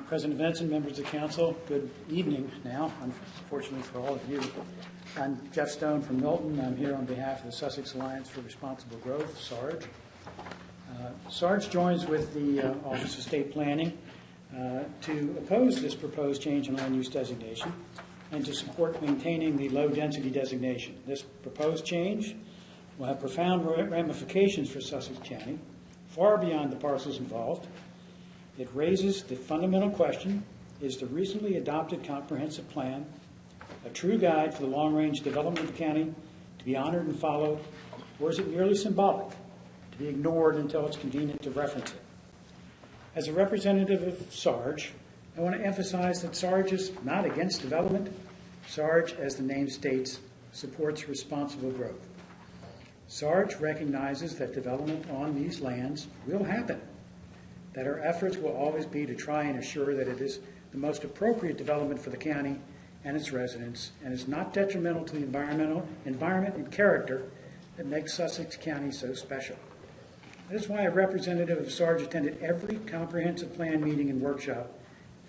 President Benson, members of the council, good evening now, unfortunately for all of you. I'm Jeff Stone from Milton. I'm here on behalf of the Sussex Alliance for Responsible Growth, SARG. SARG joins with the Office of State Planning to oppose this proposed change in land use designation and to support maintaining the low-density designation. This proposed change will have profound ramifications for Sussex County, far beyond the parcels involved. It raises the fundamental question, is the recently adopted comprehensive plan a true guide for the long-range development of the county to be honored and followed, or is it merely symbolic, to be ignored until it's convenient to reference it? As a representative of SARG, I want to emphasize that SARG is not against development. SARG, as the name states, supports responsible growth. SARG recognizes that development on these lands will happen, that our efforts will always be to try and assure that it is the most appropriate development for the county and its residents, and is not detrimental to the environment and character that makes Sussex County so special. That is why a representative of SARG attended every comprehensive plan meeting and workshop,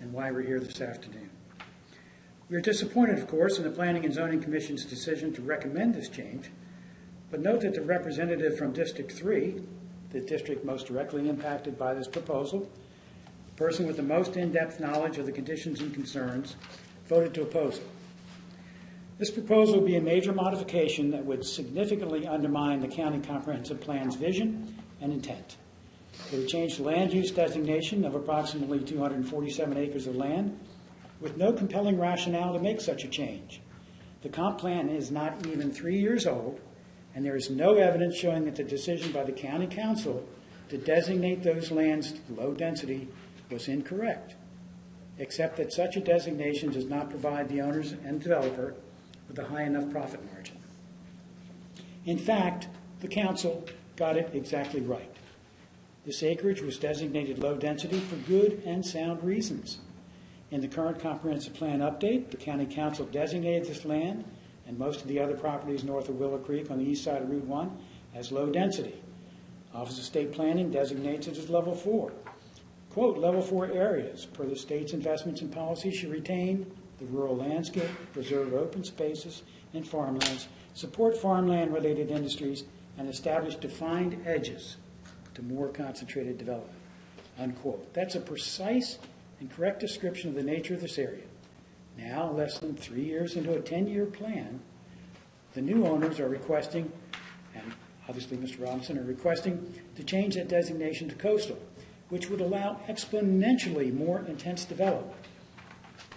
and why we're here this afternoon. We are disappointed, of course, in the Planning and Zoning Commission's decision to recommend this change, but note that the representative from District 3, the district most directly impacted by this proposal, the person with the most in-depth knowledge of the conditions and concerns, voted to oppose it. This proposal would be a major modification that would significantly undermine the County Comprehensive Plan's vision and intent. It would change the land use designation of approximately 247 acres of land with no compelling rationale to make such a change. The comp plan is not even 3 years old, and there is no evidence showing that the decision by the County Council to designate those lands low density was incorrect, except that such a designation does not provide the owners and developer with a high enough profit margin. In fact, the Council got it exactly right. This acreage was designated low density for good and sound reasons. In the current comprehensive plan update, the County Council designated this land and most of the other properties north of Willow Creek on the east side of Route 1 as low density. Office of State Planning designates it as level 4. Quote, level 4 areas, per the state's investments and policy, should retain the rural landscape, preserve open spaces and farmlands, support farmland-related industries, and establish defined edges to more concentrated development, unquote. That's a precise and correct description of the nature of this area. Now, less than 3 years into a 10-year plan, the new owners are requesting, and obviously Mr. Robinson, are requesting to change that designation to coastal, which would allow exponentially more intense development.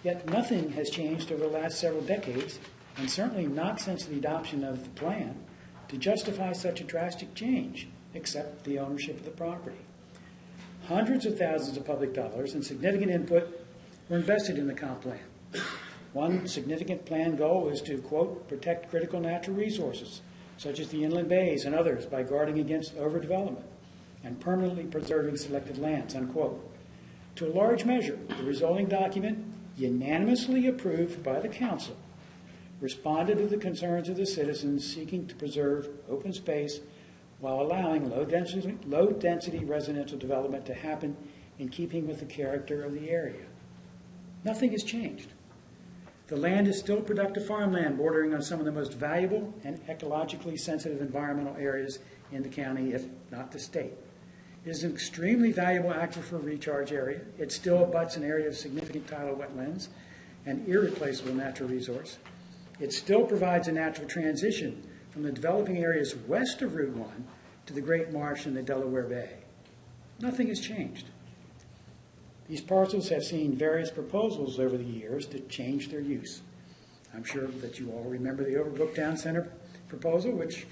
Yet nothing has changed over the last several decades, and certainly not since the adoption of the plan, to justify such a drastic change, except the ownership of the property. Hundreds of thousands of public dollars and significant input were invested in the comp plan. One significant plan goal is to, quote, protect critical natural resources, such as the inland bays and others, by guarding against overdevelopment and permanently preserving selected lands, unquote. To a large measure, the resulting document, unanimously approved by the Council, responded to the concerns of the citizens seeking to preserve open space while allowing low-density residential development to happen in keeping with the character of the area. Nothing has changed. The land is still productive farmland bordering on some of the most valuable and ecologically sensitive environmental areas in the county, if not the state. It is an extremely valuable aquifer recharge area. It still abuts an area of significant tidal wetlands and irreplaceable natural resource. It still provides a natural transition from the developing areas west of Route 1 to the Great Marsh and the Delaware Bay. Nothing has changed. These parcels have seen various proposals over the years to change their use. I'm sure that you all remember the Overbrook Town Center proposal, which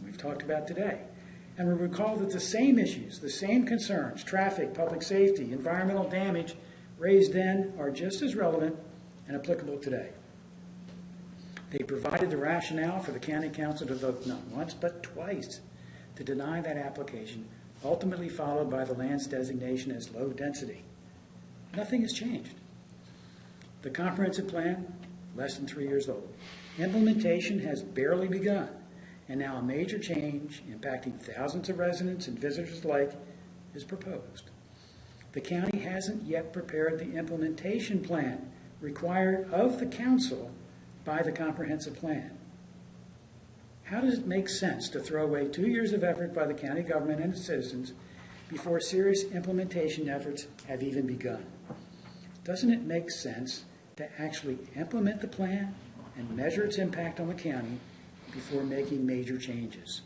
we've talked about today. And we recall that the same issues, the same concerns, traffic, public safety, environmental damage, raised then are just as relevant and applicable today. They provided the rationale for the County Council to vote not once but twice to deny that application, ultimately followed by the land's designation as low density. Nothing has changed. The comprehensive plan, less than 3 years old. Implementation has barely begun, and now a major change impacting thousands of residents and visitors alike is proposed. The county hasn't yet prepared the implementation plan required of the council by the comprehensive plan. How does it make sense to throw away 2 years of effort by the county government and its citizens before serious implementation efforts have even begun? Doesn't it make sense to actually implement the plan and measure its impact on the county before making major changes?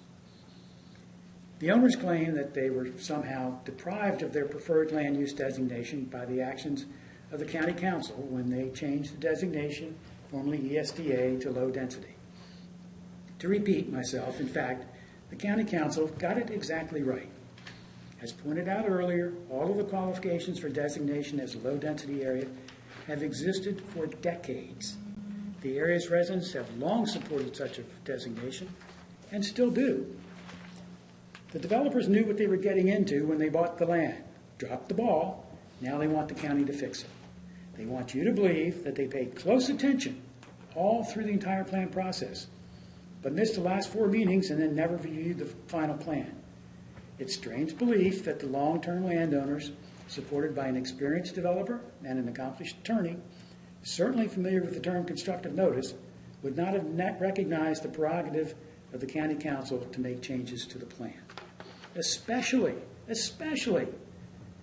The owners claim that they were somehow deprived of their preferred land use designation by the actions of the county council when they changed the designation, formerly ESDA, to low density. To repeat myself, in fact, the county council got it exactly right. As pointed out earlier, all of the qualifications for designation as a low density area have existed for decades. The area's residents have long supported such a designation and still do. The developers knew what they were getting into when they bought the land, dropped the ball. Now they want the county to fix it. They want you to believe that they paid close attention all through the entire plan process, but missed the last 4 meetings and then never reviewed the final plan. It's strange belief that the long-term landowners, supported by an experienced developer and an accomplished attorney, certainly familiar with the term constructive notice, would not have recognized the prerogative of the county council to make changes to the plan. Especially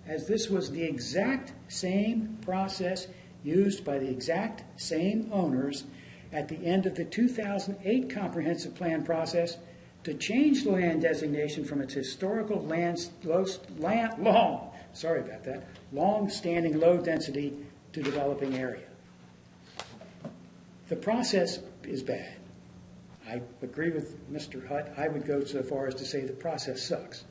as this was the exact same process used by the exact same owners at the end of the 2008 comprehensive plan process to change the land designation from its historical long-standing low density to developing area. The process is bad. I agree with Mr. Hutt. I would go so far as to say the process sucks.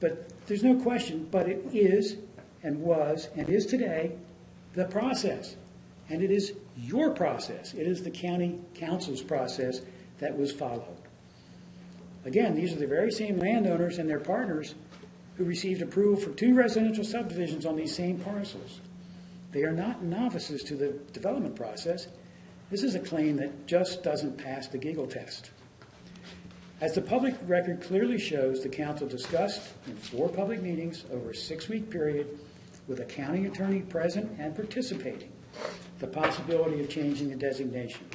But there's no question, but it is and was and is today the process. And it is your process. It is the county council's process that was followed. Again, these are the very same landowners and their partners who received approval for 2 residential subdivisions on these same parcels. They are not novices to the development process. This is a claim that just doesn't pass the giggle test. As the public record clearly shows, the council discussed in 4 public meetings over a 6-week period with a county attorney present and participating the possibility of changing the designation.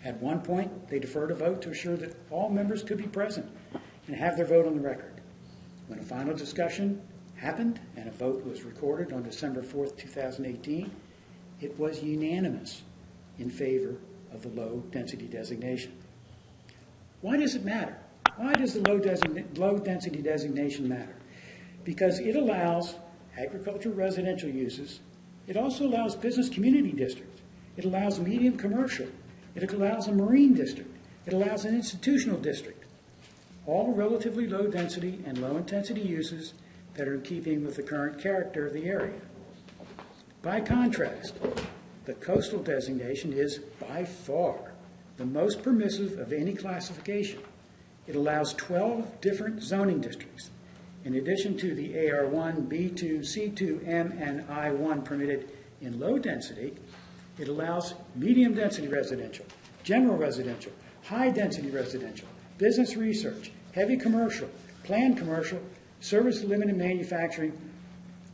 At one point, they deferred a vote to assure that all members could be present and have their vote on the record. When a final discussion happened and a vote was recorded on December 4th, 2018, it was unanimous in favor of the low density designation. Why does it matter? Why does the low density designation matter? Because it allows agricultural residential uses. It also allows business community districts. It allows medium commercial. It allows a marine district. It allows an institutional district. All relatively low density and low intensity uses that are in keeping with the current character of the area. By contrast, the coastal designation is by far the most permissive of any classification. It allows 12 different zoning districts. In addition to the AR1, B2, C2, M, and I1 permitted in low density, it allows medium density residential, general residential, high density residential, business research, heavy commercial, planned commercial, service limited manufacturing,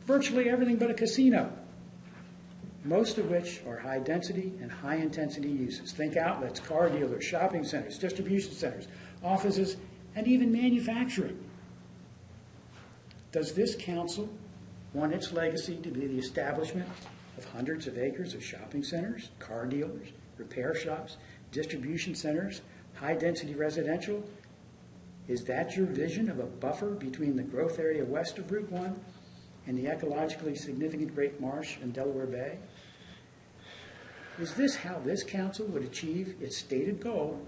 virtually everything but a casino, most of which are high density and high intensity uses. Think outlets, car dealers, shopping centers, distribution centers, offices, and even manufacturing. Does this council want its legacy to be the establishment of hundreds of acres of shopping centers, car dealers, repair shops, distribution centers, high density residential? Is that your vision of a buffer between the growth area west of Route 1 and the ecologically significant Great Marsh and Delaware Bay? Is this how this council would achieve its stated goal,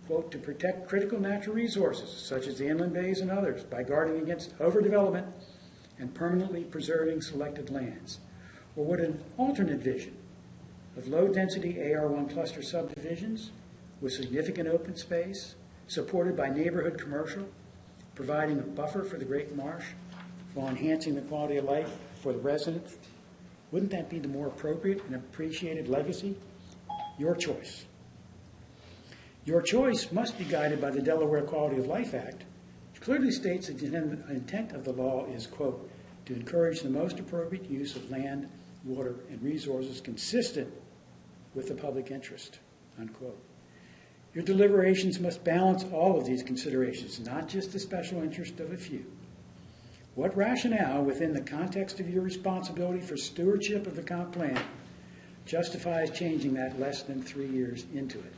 quote, to protect critical natural resources such as the inland bays and others by guarding against overdevelopment and permanently preserving selected lands? Or would an alternate vision of low-density AR1 cluster subdivisions with significant open space, supported by neighborhood commercial, providing a buffer for the Great Marsh while enhancing the quality of life for the residents? Wouldn't that be the more appropriate and appreciated legacy your choice. Your choice must be guided by the Delaware Quality of Life Act, which clearly states that the intent of the law is, quote, to encourage the most appropriate use of land, water, and resources consistent with the public interest, unquote. Your deliberations must balance all of these considerations, not just the special interest of a few. What rationale within the context of your responsibility for stewardship of the comp plan justifies changing that less than 3 years into it?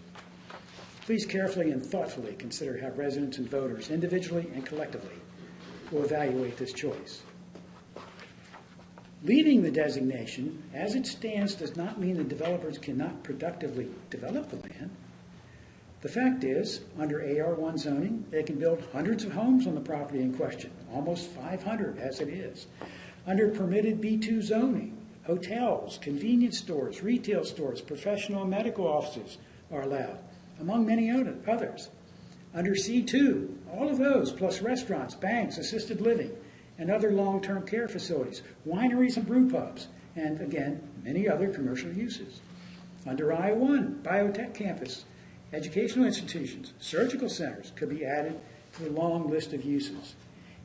Please carefully and thoughtfully consider how residents and voters, individually and collectively, will evaluate this choice. Leaving the designation as it stands does not mean the developers cannot productively develop the land. The fact is, under AR1 zoning, they can build hundreds of homes on the property in question, almost 500 as it is. Under permitted B2 zoning, hotels, convenience stores, retail stores, professional and medical offices are allowed, among many others. Under C2, all of those, plus restaurants, banks, assisted living, and other long-term care facilities, wineries and brew pubs, and again, many other commercial uses. Under I1, biotech campus, educational institutions, surgical centers could be added to the long list of uses.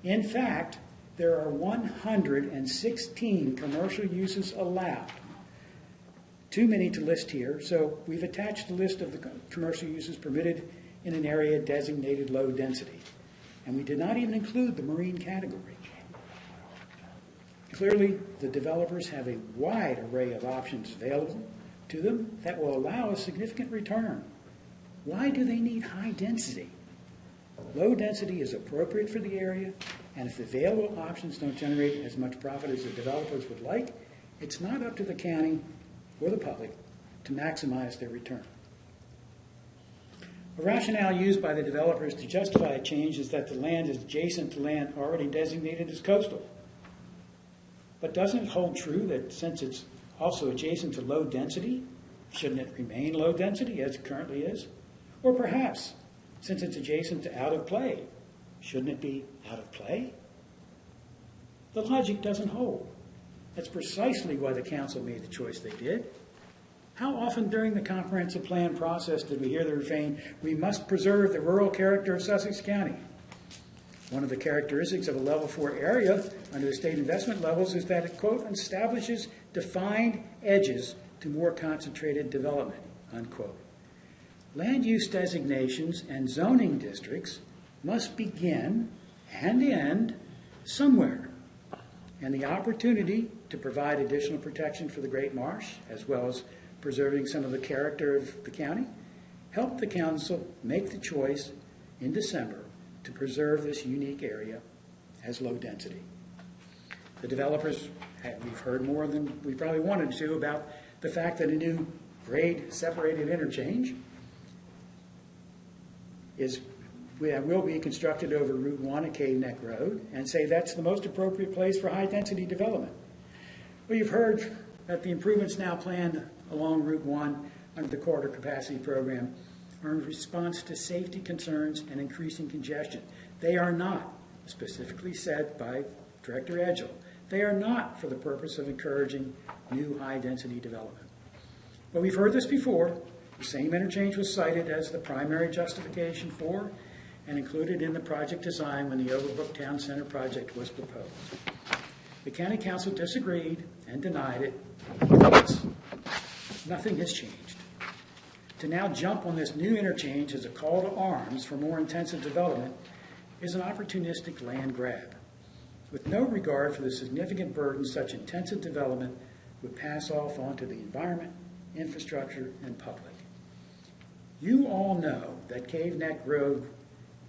In fact, there are 116 commercial uses allowed. Too many to list here, so we've attached a list of the commercial uses permitted in an area designated low density. And we did not even include the marine category. Clearly, the developers have a wide array of options available to them that will allow a significant return. Why do they need high density? Low density is appropriate for the area, and if the available options don't generate as much profit as the developers would like, it's not up to the county or the public to maximize their return. A rationale used by the developers to justify a change is that the land is adjacent to land already designated as coastal. But doesn't it hold true that since it's also adjacent to low density, shouldn't it remain low density as it currently is? Or perhaps, since it's adjacent to out of play, shouldn't it be out of play? The logic doesn't hold. That's precisely why the council made the choice they did. How often during the comprehensive plan process did we hear the refrain, we must preserve the rural character of Sussex County? One of the characteristics of a level 4 area under the state investment levels is that it, quote, establishes defined edges to more concentrated development, unquote. Land use designations and zoning districts must begin and end somewhere. And the opportunity to provide additional protection for the Great Marsh, as well as preserving some of the character of the county, helped the council make the choice in December to preserve this unique area as low density. The developers, we've heard more than we probably wanted to about the fact that a new grade separated interchange will be constructed over Route 1 at Cave Neck Road, and say that's the most appropriate place for high-density development. Well, you've heard that the improvements now planned along Route 1 under the corridor capacity program are in response to safety concerns and increasing congestion. They are not, specifically said by Director Edgell, they are not for the purpose of encouraging new high-density development. But we've heard this before. The same interchange was cited as the primary justification for and included in the project design when the Overbrook Town Center project was proposed. The County Council disagreed and denied it. Nothing has changed. To now jump on this new interchange as a call to arms for more intensive development is an opportunistic land grab, with no regard for the significant burden such intensive development would pass off onto the environment, infrastructure, and public. You all know that Cave Neck Road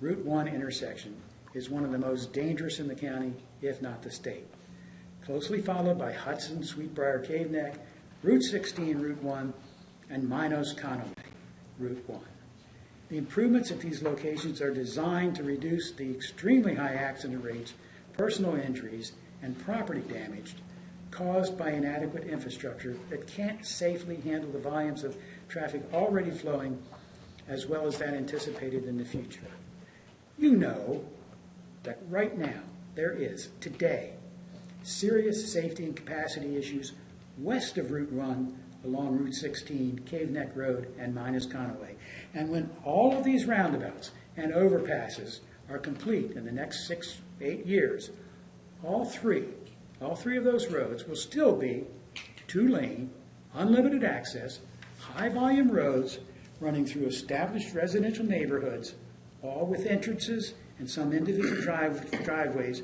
Route 1 intersection is one of the most dangerous in the county, if not the state, closely followed by Hudson, Sweetbriar, Cave Neck, Route 16, Route 1, and Minos Conway, Route 1. The improvements at these locations are designed to reduce the extremely high accident rates, personal injuries, and property damage caused by inadequate infrastructure that can't safely handle the volumes of traffic already flowing as well as that anticipated in the future. You know that right now there is, today, serious safety and capacity issues west of Route 1 along Route 16, Cave Neck Road, and Minas Conaway. And when all of these roundabouts and overpasses are complete in the next 6-8 years, all three of those roads will still be 2-lane, unlimited access, high-volume roads running through established residential neighborhoods, all with entrances and some individual driveways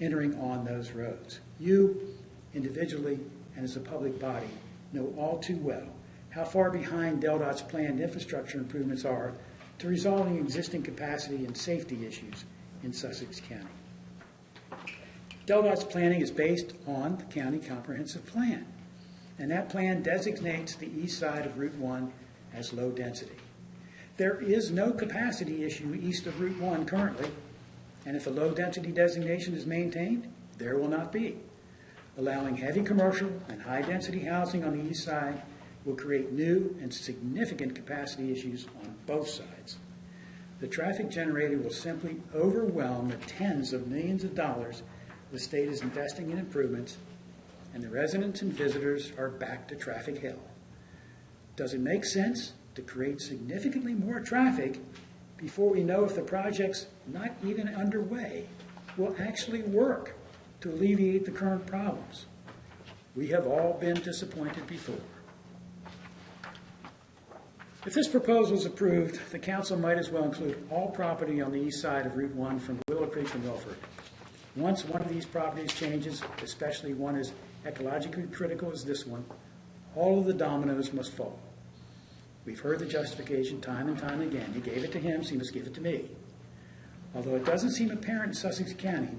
entering on those roads. You, individually and as a public body, know all too well how far behind DelDOT's planned infrastructure improvements are to resolving existing capacity and safety issues in Sussex County. DelDOT's planning is based on the County Comprehensive Plan, and that plan designates the east side of Route 1 as low density. There is no capacity issue east of Route 1 currently, and if a low density designation is maintained, there will not be. Allowing heavy commercial and high density housing on the east side will create new and significant capacity issues on both sides. The traffic generated will simply overwhelm the tens of millions of dollars the state is investing in improvements, and the residents and visitors are back to traffic hell. Does it make sense to create significantly more traffic before we know if the projects not even underway will actually work to alleviate the current problems? We have all been disappointed before. If this proposal is approved, the council might as well include all property on the east side of Route 1 from Willow Creek to Milford. Once one of these properties changes, especially one as ecologically critical as this one, all of the dominoes must fall. We've heard the justification time and time again. You gave it to him, so you must give it to me. Although it doesn't seem apparent in Sussex County,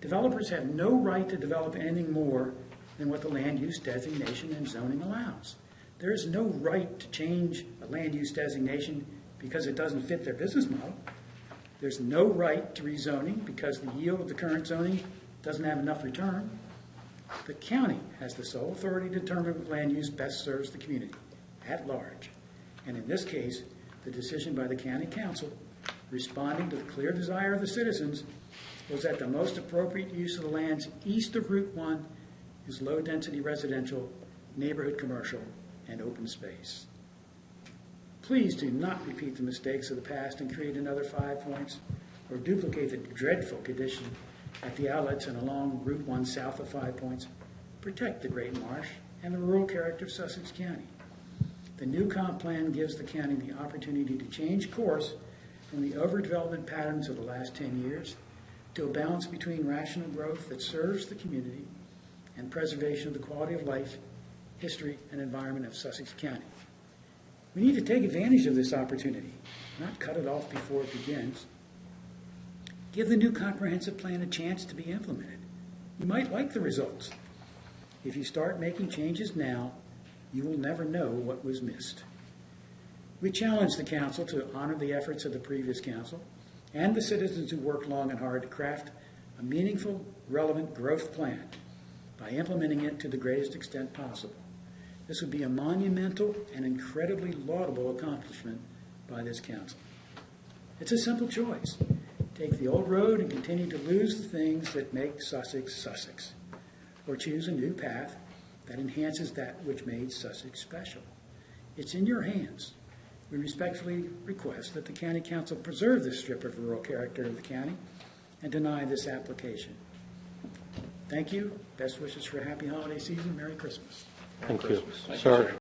developers have no right to develop anything more than what the land use designation and zoning allows. There is no right to change a land use designation because it doesn't fit their business model. There's no right to rezoning because the yield of the current zoning doesn't have enough return. The county has the sole authority to determine what land use best serves the community at large. And in this case, the decision by the county council, responding to the clear desire of the citizens, was that the most appropriate use of the lands east of Route 1 is low-density residential, neighborhood commercial, and open space. Please do not repeat the mistakes of the past and create another 5 points or duplicate the dreadful condition at the outlets and along Route 1 south of 5 points. Protect the Great Marsh and the rural character of Sussex County. The new comp plan gives the county the opportunity to change course from the overdevelopment patterns of the last 10 years to a balance between rational growth that serves the community and preservation of the quality of life, history, and environment of Sussex County. We need to take advantage of this opportunity, not cut it off before it begins. Give the new comprehensive plan a chance to be implemented. You might like the results. If you start making changes now, you will never know what was missed. We challenge the council to honor the efforts of the previous council and the citizens who worked long and hard to craft a meaningful, relevant growth plan by implementing it to the greatest extent possible. This would be a monumental and incredibly laudable accomplishment by this council. It's a simple choice. Take the old road and continue to lose the things that make Sussex Sussex, or choose a new path that enhances that which made Sussex special. It's in your hands. We respectfully request that the County Council preserve this strip of rural character of the county and deny this application. Thank you. Best wishes for a happy holiday season. Merry Christmas. Thank you. Sir.